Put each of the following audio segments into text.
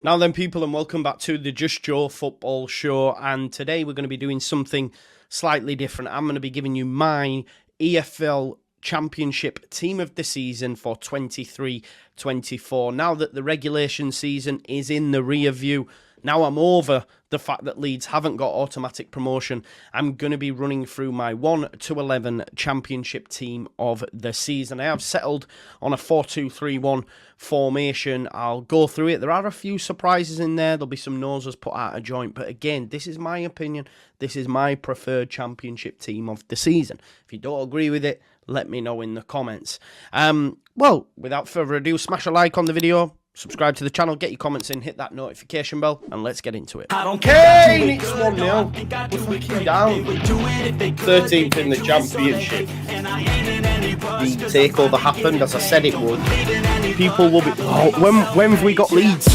Now then, people, and welcome back to the Just Joe Football Show. And today we're going to be doing something slightly different. I'm going to be giving you my EFL Championship Team of the Season for 23-24. Now that the regulation season is in the rear view, now I'm over the fact that Leeds haven't got automatic promotion. I'm going to be running through my 1 to 11 Championship Team of the season. I have settled on a 4-2-3-1 formation. I'll go through it. There are a few surprises in there. There'll be some noses put out of joint. But again, this is my opinion. This is my preferred Championship Team of the season. If you don't agree with it, let me know in the comments. Well, without further ado, smash a like on the video. Subscribe to the channel, get your comments in, hit that notification bell, and let's get into it. Okay, it's 1-0. We're fucking down. 13th in the Championship. The takeover happened, as I said it would. People will be... Oh, when have we got Leeds?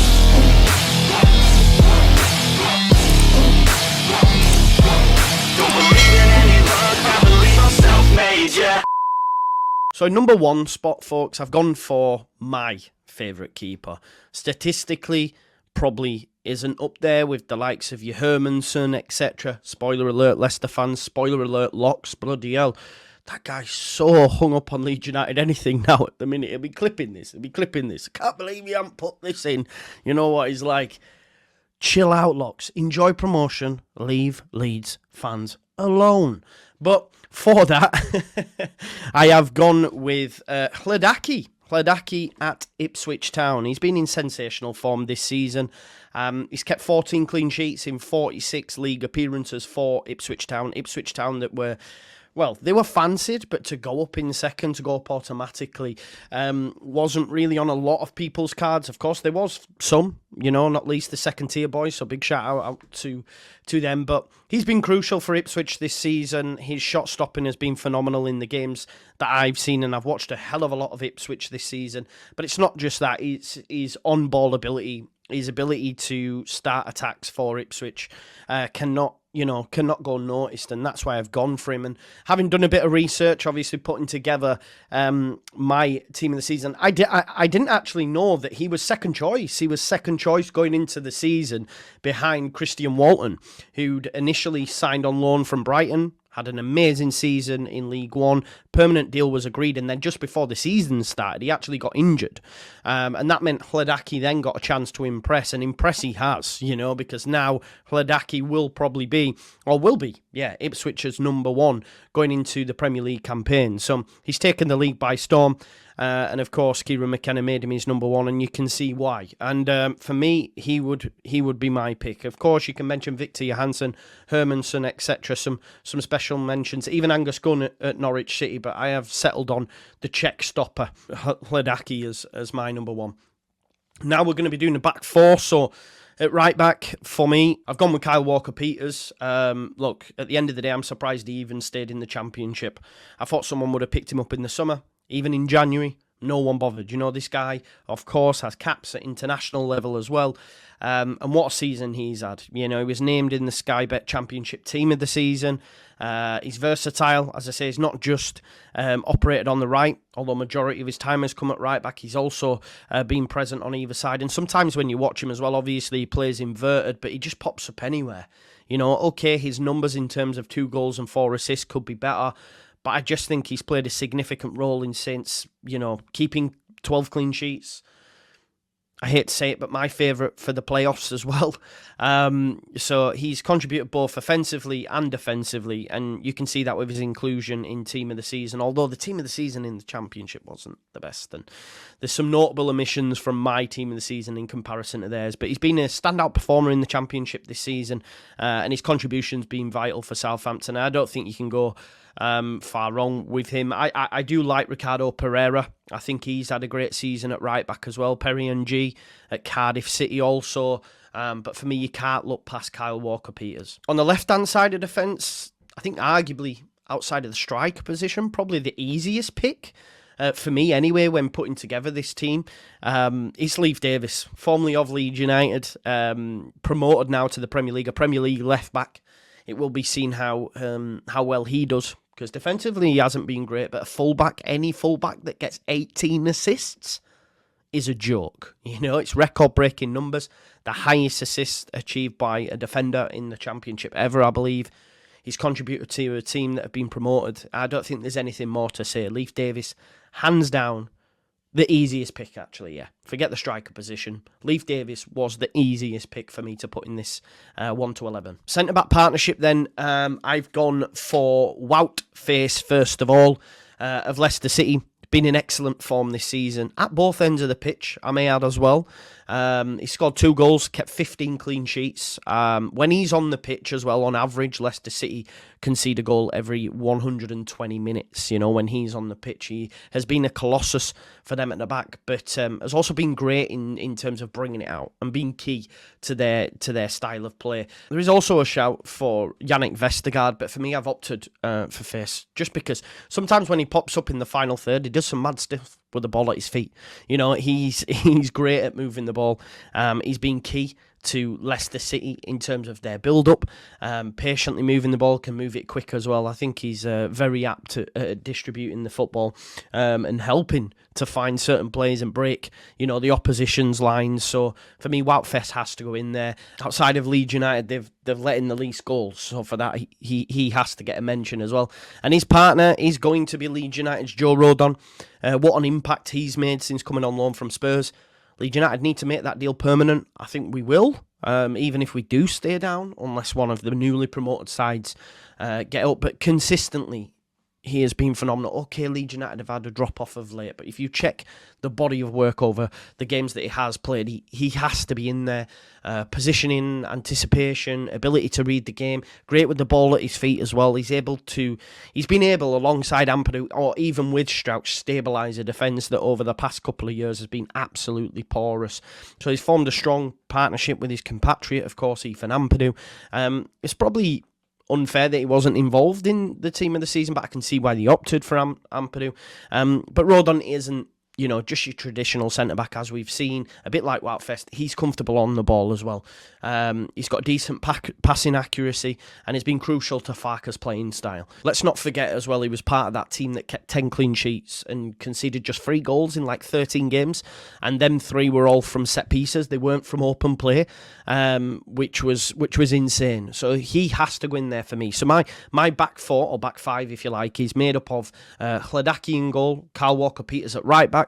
So number one spot, folks, I've gone for my favourite keeper. Statistically, probably isn't up there with the likes of your Hermanson, etc. Spoiler alert, Leicester fans. Spoiler alert, Locks. Bloody hell. That guy's so hung up on Leeds United. Anything now at the minute. He'll be clipping this. I can't believe you haven't put this in. You know what he's like. Chill out, Locks. Enjoy promotion. Leave Leeds fans alone. But for that, I have gone with Hledaki. Hledaki at Ipswich Town. He's been in sensational form this season. He's kept 14 clean sheets in 46 league appearances for Ipswich Town. Ipswich Town that were... Well, they were fancied, but to go up in second, to go up automatically, wasn't really on a lot of people's cards. Of course, there was some, you know, not least the second-tier boys, so big shout-out to them. But he's been crucial for Ipswich this season. His shot-stopping has been phenomenal in the games that I've seen, and I've watched a hell of a lot of Ipswich this season. But it's not just that. It's his on-ball ability, his ability to start attacks for Ipswich cannot go noticed, and that's why I've gone for him. And having done a bit of research, obviously putting together my team of the season, I didn't actually know that he was second choice. He was second choice going into the season behind Christian Walton, who'd initially signed on loan from Brighton, had an amazing season in League One. Permanent deal was agreed, and then just before the season started, he actually got injured. And that meant Hledaki then got a chance to impress, and impress he has, you know, because now Hledaki will be Ipswich's number one going into the Premier League campaign. So he's taken the league by storm. And of course, Kieran McKenna made him his number one, and you can see why. And for me, he would be my pick. Of course, you can mention Victor Johansson, Hermanson, etc. Some special mentions, even Angus Gunn at Norwich City. But I have settled on the Czech stopper, Hledaki, as my number one. Now we're going to be doing the back four. So at right back, for me, I've gone with Kyle Walker-Peters. Look, at the end of the day, I'm surprised he even stayed in the Championship. I thought someone would have picked him up in the summer. Even in January, no one bothered. You know, this guy, of course, has caps at international level as well. And what a season he's had. You know, he was named in the Sky Bet Championship Team of the season. He's versatile. As I say, he's not just operated on the right, although majority of his time has come at right back. He's also been present on either side. And sometimes when you watch him as well, obviously he plays inverted, but he just pops up anywhere. You know, okay, his numbers in terms of 2 goals and 4 assists could be better. But I just think he's played a significant role in Saints, you know, keeping 12 clean sheets. I hate to say it, but my favourite for the playoffs as well. So he's contributed both offensively and defensively, and you can see that with his inclusion in Team of the Season, although the Team of the Season in the Championship wasn't the best. And there's some notable omissions from my Team of the Season in comparison to theirs, but he's been a standout performer in the Championship this season, and his contribution's been vital for Southampton. I don't think you can go far wrong with him. I do like Ricardo Pereira. I think he's had a great season at right back as well. Perry and G at Cardiff City also. But for me, you can't look past Kyle Walker-Peters. On the left-hand side of defence, I think arguably outside of the striker position, probably the easiest pick. For me anyway, when putting together this team, is Leif Davis, formerly of Leeds United, promoted now to the Premier League, a Premier League left-back. It will be seen how well he does, because defensively he hasn't been great, but a fullback, any fullback that gets 18 assists is a joke. You know, it's record-breaking numbers. The highest assist achieved by a defender in the Championship ever, I believe. He's contributed to a team that have been promoted. I don't think there's anything more to say. Leif Davis, hands down, the easiest pick, actually, yeah. Forget the striker position. Leif Davis was the easiest pick for me to put in this 1-11. Centre-back partnership, then, I've gone for Wout Faes, first of all, of Leicester City. Been in excellent form this season at both ends of the pitch, I may add as well. He scored 2 goals, kept 15 clean sheets. When he's on the pitch as well, on average, Leicester City concede a goal every 120 minutes. You know, when he's on the pitch, he has been a colossus for them at the back, but has also been great in terms of bringing it out and being key to their style of play. There is also a shout for Yannick Vestergaard, but for me, I've opted for Faes just because sometimes when he pops up in the final third, he does some mad stuff with the ball at his feet. You know, he's great at moving the ball. He's been key to Leicester City in terms of their build-up. Patiently moving the ball, can move it quick as well. I think he's very apt at distributing the football and helping to find certain plays and break, you know, the opposition's lines. So for me, Wout Faes has to go in there. Outside of Leeds United, they've let in the least goals. So for that, he has to get a mention as well. And his partner is going to be Leeds United's Joe Rodon. What an impact he's made since coming on loan from Spurs. Leeds United need to make that deal permanent. I think we will, even if we do stay down, unless one of the newly promoted sides get up. But consistently, he has been phenomenal. Okay, Leeds United have had a drop-off of late, but if you check the body of work over the games that he has played, he has to be in there. Positioning, anticipation, ability to read the game, great with the ball at his feet as well. He's been able, alongside Ampadu, or even with Strauch, stabilise a defence that over the past couple of years has been absolutely porous. So he's formed a strong partnership with his compatriot, of course, Ethan Ampadu. It's probably unfair that he wasn't involved in the team of the season, but I can see why they opted for Ampadu. But Rodon isn't, you know, just your traditional centre-back, as we've seen, a bit like Wout Faes. He's comfortable on the ball as well. He's got decent passing accuracy and has been crucial to Farke's playing style. Let's not forget as well, he was part of that team that kept 10 clean sheets and conceded just 3 goals in like 13 games, and them 3 were all from set pieces. They weren't from open play, which was insane. So he has to go in there for me. So my back 4, or back 5 if you like, is made up of Hladaki in goal, Kyle Walker-Peters at right back,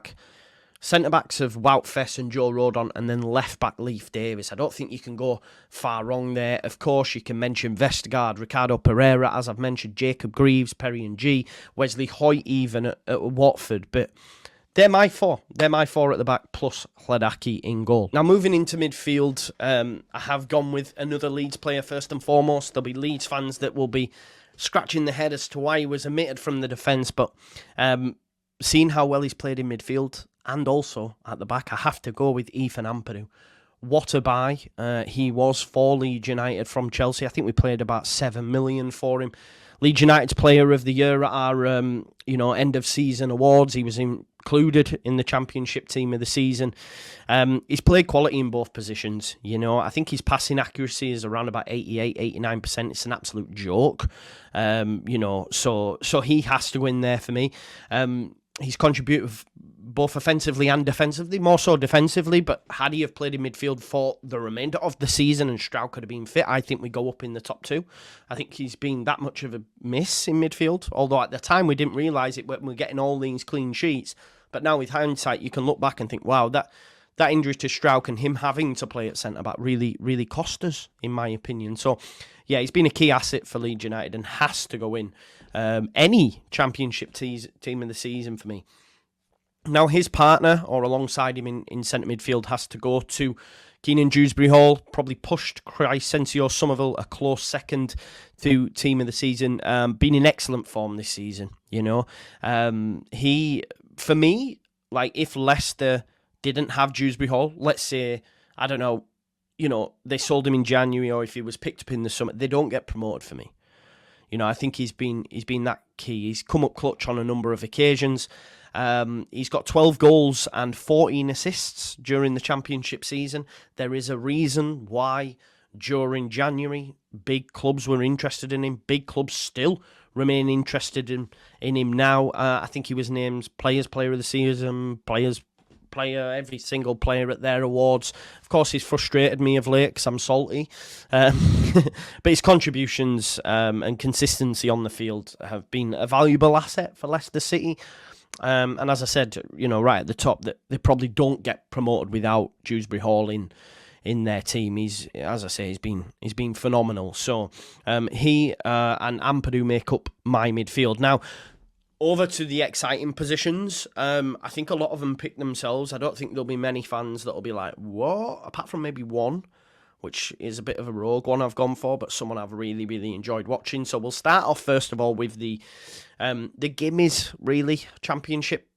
centre-backs of Wout Faes and Joe Rodon, and then left-back Leif Davis. I don't think you can go far wrong there. Of course, you can mention Vestergaard, Ricardo Pereira, as I've mentioned, Jacob Greaves, Perry and G, Wesley Hoyt even at Watford, but they're my 4. They're my 4 at the back, plus Hladaki in goal. Now, moving into midfield, I have gone with another Leeds player first and foremost. There'll be Leeds fans that will be scratching their head as to why he was omitted from the defence, but seeing how well he's played in midfield and also at the back, I have to go with Ethan Ampadu. What a buy he was for Leeds United from Chelsea. I think we paid about 7 million for him. Leeds United's Player of the Year at our end of season awards. He was included in the Championship Team of the season. He's played quality in both positions. You know, I think his passing accuracy is around about 88-89%. It's an absolute joke. So he has to go in there for me. He's contributed both offensively and defensively, more so defensively, but had he have played in midfield for the remainder of the season and Strauch could have been fit, I think we go up in the top 2. I think he's been that much of a miss in midfield, although at the time we didn't realise it when we're getting all these clean sheets. But now with hindsight, you can look back and think, wow, that injury to Strauch and him having to play at centre-back really, really cost us, in my opinion. So, yeah, he's been a key asset for Leeds United and has to go in any Championship team of the season for me. Now, his partner, or alongside him in centre midfield, has to go to Keenan Dewsbury Hall. Probably pushed Crysencio Somerville a close second to team of the season. Been in excellent form this season, you know. He, for me, like if Leicester didn't have Dewsbury Hall, let's say, I don't know, you know, they sold him in January, or if he was picked up in the summer, they don't get promoted for me. You know, I think he's been that key. He's come up clutch on a number of occasions. He's got 12 goals and 14 assists during the Championship season. There is a reason why during January big clubs were interested in him. Big clubs still remain interested in him now. I think he was named Player of the Season, player, every single player at their awards. Of course, he's frustrated me of late because I'm salty. But his contributions and consistency on the field have been a valuable asset for Leicester City. And as I said, right at the top, that they probably don't get promoted without Dewsbury Hall in their team. He's, as I say, he's been phenomenal. So he and Ampadu make up my midfield. Now, over to the exciting positions. I think a lot of them pick themselves. I don't think there'll be many fans that'll be like, what? Apart from maybe one, which is a bit of a rogue one I've gone for, but someone I've really, really enjoyed watching. So we'll start off first of all with the gimmies, really. Championship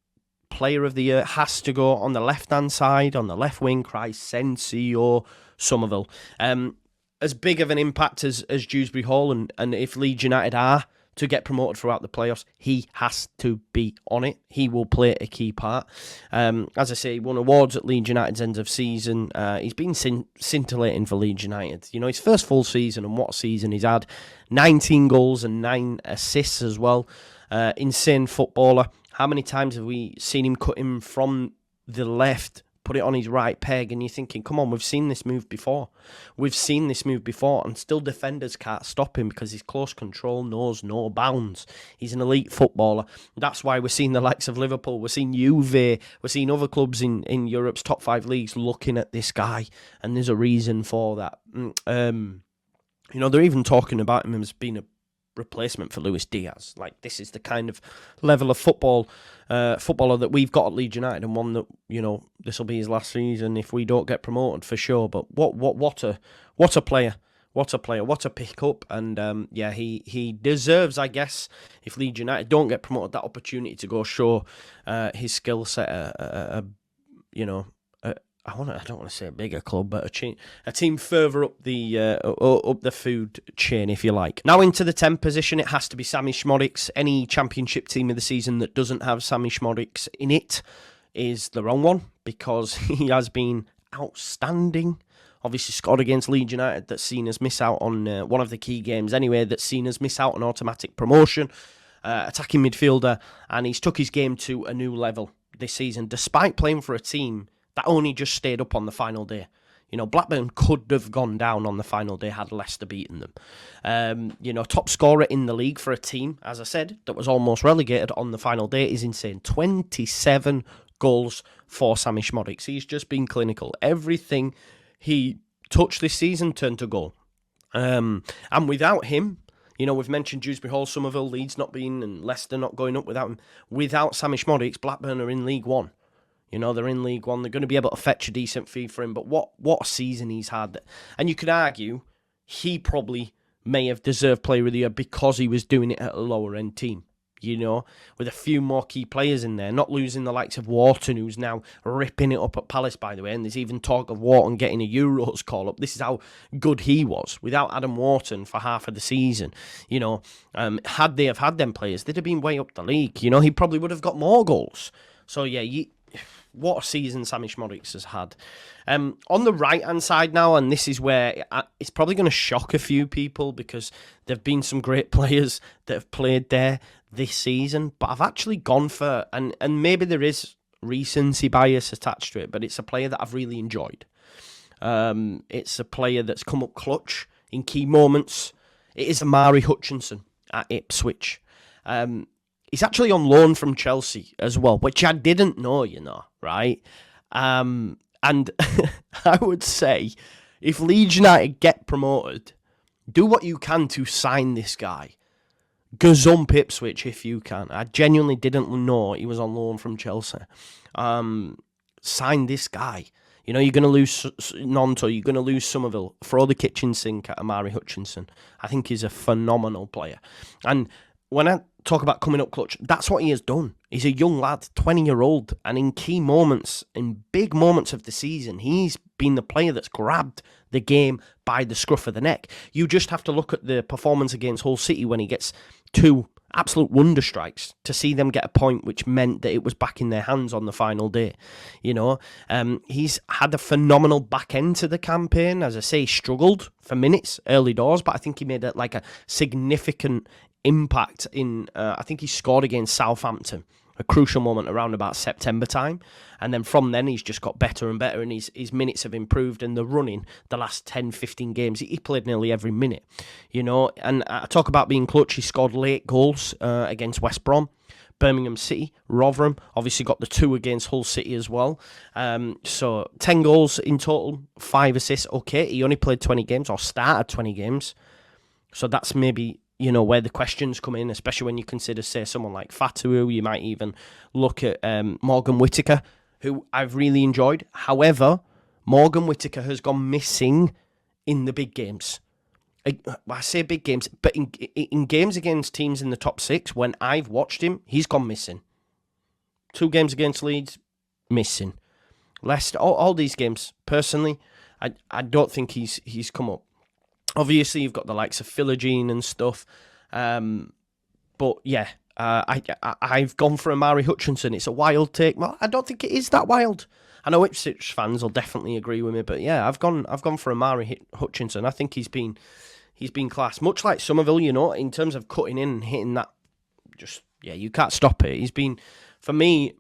Player of the Year has to go on the left-hand side, on the left wing, Crescencio Somerville. As big of an impact as Dewsbury Hall, and if Leeds United are to get promoted throughout the playoffs, he has to be on it. He will play a key part. As I say, he won awards at Leeds United's end of season. He's been scintillating for Leeds United. His first full season, and what season he's had. 19 goals and 9 assists as well. Insane footballer. How many times have we seen him cut him from the left, put it on his right peg, and you're thinking, come on, we've seen this move before. And still defenders can't stop him because his close control knows no bounds. He's an elite footballer. That's why we're seeing the likes of Liverpool, we're seeing Juve, we're seeing other clubs in Europe's top 5 leagues looking at this guy, and there's a reason for that. They're even talking about him as being a replacement for Luis Diaz. Like, this is the kind of level of footballer that we've got at Leeds United, and one that, this will be his last season if we don't get promoted for sure. But what a player, what a pick up, and he deserves, I guess, if Leeds United don't get promoted, that opportunity to go show his skill set. I don't want to say a bigger club, but a team further up the food chain, if you like. Now into the 10th position, it has to be Sammy Szmodics. Any championship team of the season that doesn't have Sammy Szmodics in it is the wrong one, because he has been outstanding. Obviously scored against Leeds United, that's seen us miss out on one of the key games anyway, that's seen us miss out on automatic promotion. Attacking midfielder, and he's took his game to a new level this season, despite playing for a team that only just stayed up on the final day. Blackburn could have gone down on the final day had Leicester beaten them. Top scorer in the league for a team, as I said, that was almost relegated on the final day is insane. 27 goals for Sammy Szmodics. He's just been clinical. Everything he touched this season turned to goal. And without him, we've mentioned Dewsbury Hall, Somerville, Leeds not being, and Leicester not going up without him. Without Sammy Szmodics, Blackburn are in League One. They're in League One. They're going to be able to fetch a decent fee for him. But what a season he's had. And you could argue he probably may have deserved Player of the Year because he was doing it at a lower-end team. With a few more key players in there. Not losing the likes of Wharton, who's now ripping it up at Palace, by the way. And there's even talk of Wharton getting a Euros call-up. This is how good he was. Without Adam Wharton for half of the season, had they have had them players, they'd have been way up the league. He probably would have got more goals. So, yeah, what a season Sammy Szmodics has had. On the right-hand side now, and this is where it's probably going to shock a few people because there have been some great players that have played there this season, but I've actually gone for, and maybe there is recency bias attached to it, but it's a player that I've really enjoyed. It's a player that's come up clutch in key moments. It is Amari Hutchinson at Ipswich. He's actually on loan from Chelsea as well, which I didn't know, right? And I would say, if Leeds United get promoted, do what you can to sign this guy. Gazump Ipswich if you can. I genuinely didn't know he was on loan from Chelsea. Sign this guy. You're going to lose Nonto, you're going to lose Somerville. Throw the kitchen sink at Amari Hutchinson. I think he's a phenomenal player. And when I talk about coming up clutch, that's what he has done. He's a young lad, 20-year-old, and in key moments, in big moments of the season, he's been the player that's grabbed the game by the scruff of the neck. You just have to look at the performance against Hull City when he gets 2 absolute wonder strikes to see them get a point, which meant that it was back in their hands on the final day. He's had a phenomenal back end to the campaign. As I say, he struggled for minutes early doors, but I think he made a significant impact in, I think he scored against Southampton a crucial moment around about September time. And then from then, he's just got better and better, and his minutes have improved. And the running, the last 10, 15 games, he played nearly every minute, you know. And I talk about being clutch. He scored late goals against West Brom, Birmingham City, Rotherham. Obviously got the 2 against Hull City as well. So 10 goals in total, 5 assists. Okay, he only played 20 games, or started 20 games. So that's maybe, you know, where the questions come in, especially when you consider, say, someone like Fatu. You might even look at Morgan Whittaker, who I've really enjoyed. However, Morgan Whittaker has gone missing in the big games. I say big games, but in games against teams in the top 6, when I've watched him, he's gone missing. 2 games against Leeds, missing. Leicester, all these games, personally, I don't think he's come up. Obviously, you've got the likes of Philogene and stuff, but yeah, I've gone for Amari Hutchinson. It's a wild take. Well, I don't think it is that wild. I know Ipswich fans will definitely agree with me, but yeah, I've gone for Amari Hutchinson. I think he's been class, much like Somerville, you know, in terms of cutting in and hitting that. Just, yeah, you can't stop it. He's been, for me,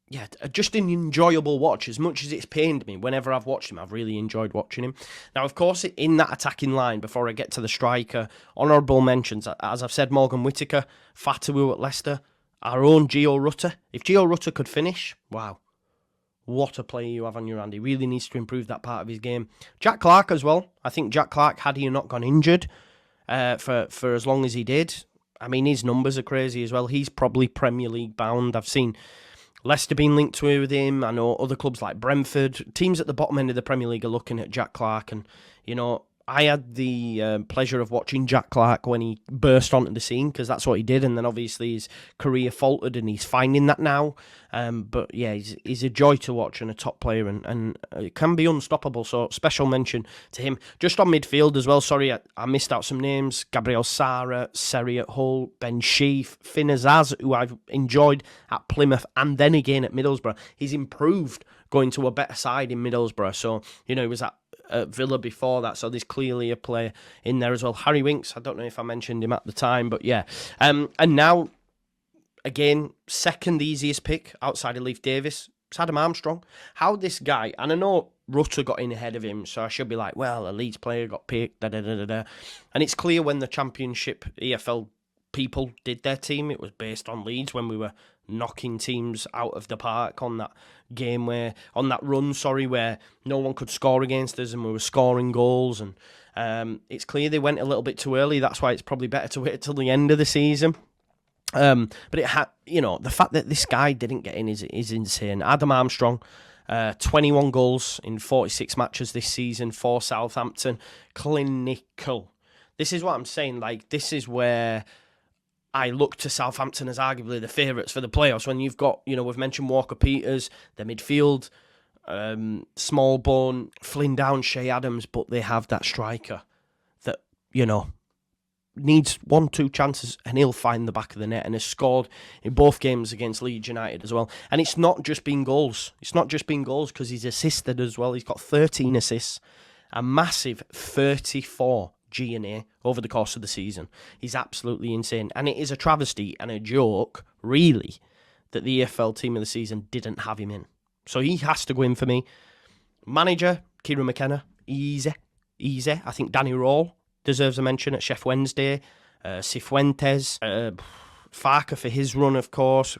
yeah, just an enjoyable watch. As much as it's pained me whenever I've watched him, I've really enjoyed watching him. Now, of course, in that attacking line, before I get to the striker, honourable mentions, as I've said, Morgan Whittaker, Fatawu at Leicester, our own Gio Rutter. If Gio Rutter could finish, wow. What a player you have on your hand. He really needs to improve that part of his game. Jack Clark as well. I think Jack Clark, had he not gone injured for as long as he did, I mean, his numbers are crazy as well. He's probably Premier League bound. I've seen Leicester being linked with him. I know other clubs like Brentford. Teams at the bottom end of the Premier League are looking at Jack Clark. And, you know, I had the pleasure of watching Jack Clark when he burst onto the scene, because that's what he did, and then obviously his career faltered, and he's finding that now. But yeah, he's a joy to watch and a top player, and it can be unstoppable, so special mention to him. Just on midfield as well, sorry, I missed out some names. Gabriel Sara, Seri at Hull, Ben Sheaf, Finn Azaz, who I've enjoyed at Plymouth, and then again at Middlesbrough. He's improved going to a better side in Middlesbrough, so, you know, he was at Villa before that, so there's clearly a player in there as well. Harry Winks, I don't know if I mentioned him at the time, but yeah. And now, again, second easiest pick outside of Leif Davis, it's Adam Armstrong. How this guy, and I know Rutter got in ahead of him, so I should be like, well, a Leeds player got picked, da-da-da-da-da. And it's clear when the Championship EFL people did their team, it was based on Leeds, when we were knocking teams out of the park on that game where no one could score against us, and we were scoring goals, and it's clear they went a little bit too early. That's why it's probably better to wait till the end of the season. But it had, you know, the fact that this guy didn't get in is insane. Adam Armstrong, 21 goals in 46 matches this season for Southampton. Clinical. This is what I'm saying. Like, this is where I look to Southampton as arguably the favourites for the playoffs. When you've got, you know, we've mentioned Walker-Peters, their midfield, Smallbone, Flynn Down, Shea Adams, but they have that striker that, you know, needs 1-2 chances and he'll find the back of the net, and has scored in both games against Leeds United as well. And it's not just been goals. It's not just been goals, because he's assisted as well. He's got 13 assists, a massive 34 G&A over the course of the season. He's absolutely insane. And it is a travesty and a joke, really, that the EFL team of the season didn't have him in. So he has to go in for me. Manager, Kieran McKenna, easy. I think Danny Rawle deserves a mention at Chef Wednesday. Cifuentes, Farker for his run, of course.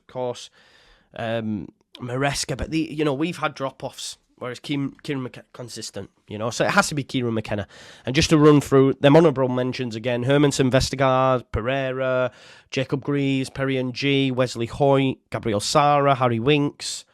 Maresca, but we've had drop-offs, whereas Kieran McKenna consistent, so it has to be Kieran McKenna. And just to run through them honourable mentions again: Hermanson, Vestergaard, Pereira, Jacob Greaves, Perry and G, Wesley Hoyt, Gabriel Sara, Harry Winks,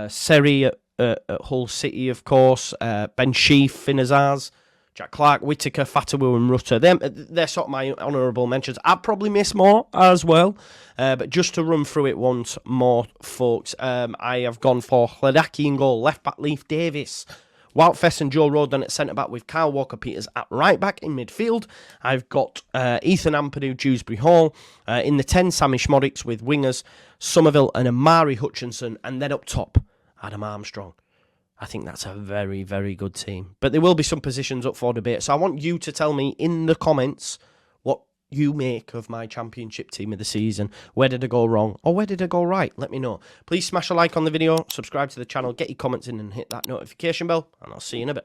Seri at Hull City, of course, Ben Sheaf, Finn Azaz, Jack Clark, Whittaker, Fatawu and Rutter. They're sort of my honourable mentions. I'd probably miss more as well. But just to run through it once more, folks, I have gone for Hladaki in goal, left-back Leif Davis, Wout Fess and Joe Rodon at centre-back, with Kyle Walker-Peters at right-back. In midfield, I've got Ethan Ampadu, Dewsbury Hall. In the 10, Sammy Schmodics, with wingers Somerville and Amari Hutchinson. And then up top, Adam Armstrong. I think that's a very, very good team. But there will be some positions up for debate. So I want you to tell me in the comments what you make of my championship team of the season. Where did I go wrong, or where did I go right? Let me know. Please smash a like on the video, subscribe to the channel, get your comments in and hit that notification bell, and I'll see you in a bit.